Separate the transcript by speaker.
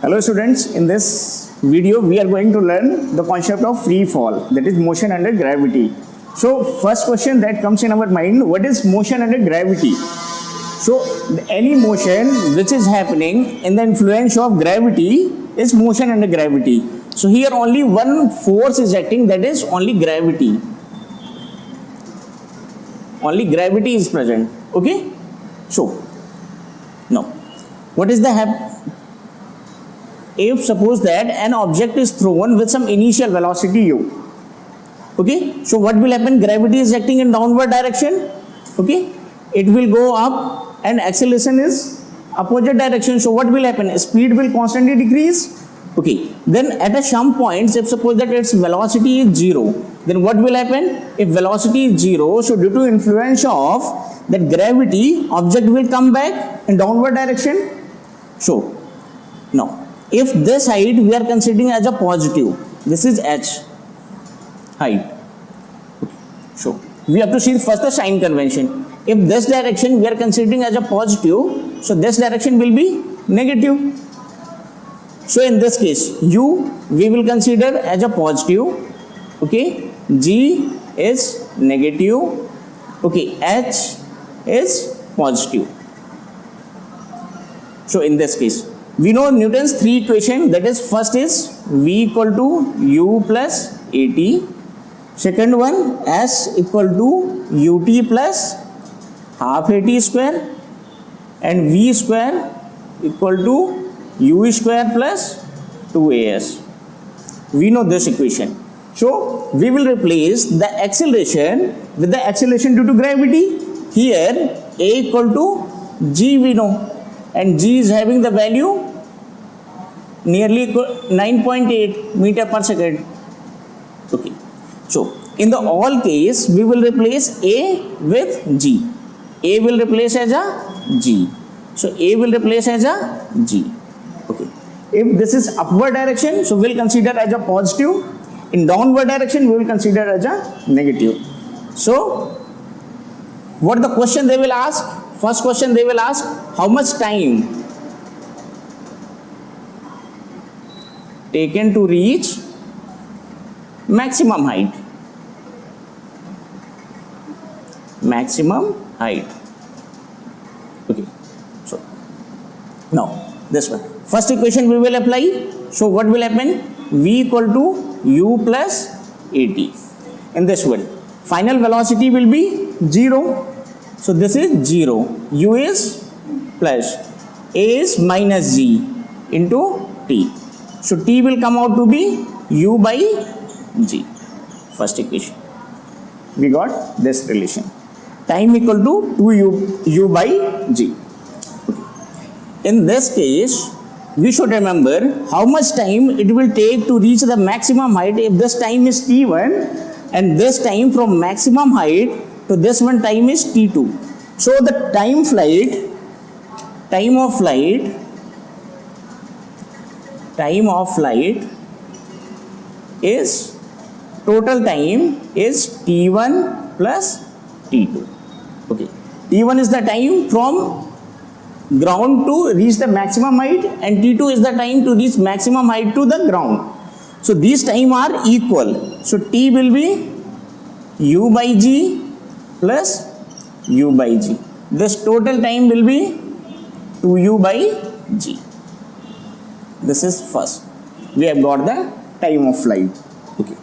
Speaker 1: Hello students, in this video we are going to learn the concept of free fall, that is motion under gravity. So first question that comes in our mind, what is motion under gravity? So any motion which is happening in the influence of gravity is motion under gravity. So here only one force is acting, that is only gravity. Only gravity is present. Okay? So now what is the if suppose that an object is thrown with some initial velocity u, okay, so what will happen? Gravity is acting in downward direction, okay, it will go up and acceleration is opposite direction. So what will happen? Speed will constantly decrease, okay. Then at some points, if suppose that its velocity is 0, then what will happen? If velocity is 0, so due to influence of that gravity, object will come back in downward direction. So now if this height we are considering as a positive, this is h height. So we have to see first the sign convention. If this direction we are considering as a positive, so this direction will be negative. So in this case, u we will consider as a positive, okay, g is negative, okay, h is positive. So in this case, we know Newton's three equation, that is first is v equal to u plus at, second one s equal to ut plus half at square, and v square equal to u square plus 2as. We know this equation. So we will replace the acceleration with the acceleration due to gravity. Here a equal to g we know, and g is having the value nearly 9.8 meter per second. Okay. So in the all case, we will replace a with g. A will replace as a g. So a will replace as a g. Okay. If this is upward direction, so we will consider as a positive. In downward direction, we will consider as a negative. So what the question they will ask? First question they will ask, how much time taken to reach maximum height? Maximum height. Okay. So now this one. First equation we will apply. So what will happen? V equal to u plus at. In this one, final velocity will be 0. So this is 0. U is plus, a is minus g into t. So t will come out to be u by g. First equation. We got this relation. Time equal to 2u by g. In this case, we should remember how much time it will take to reach the maximum height. If this time is t1 and this time from maximum height to this one time is t2. So the time of flight is total time is t1 plus t2. Okay. t1 is the time from ground to reach the maximum height, and t2 is the time to reach maximum height to the ground. So these time are equal. So t will be u by g plus u by g. This total time will be 2u by g. This is first. We have got the time of flight. Okay.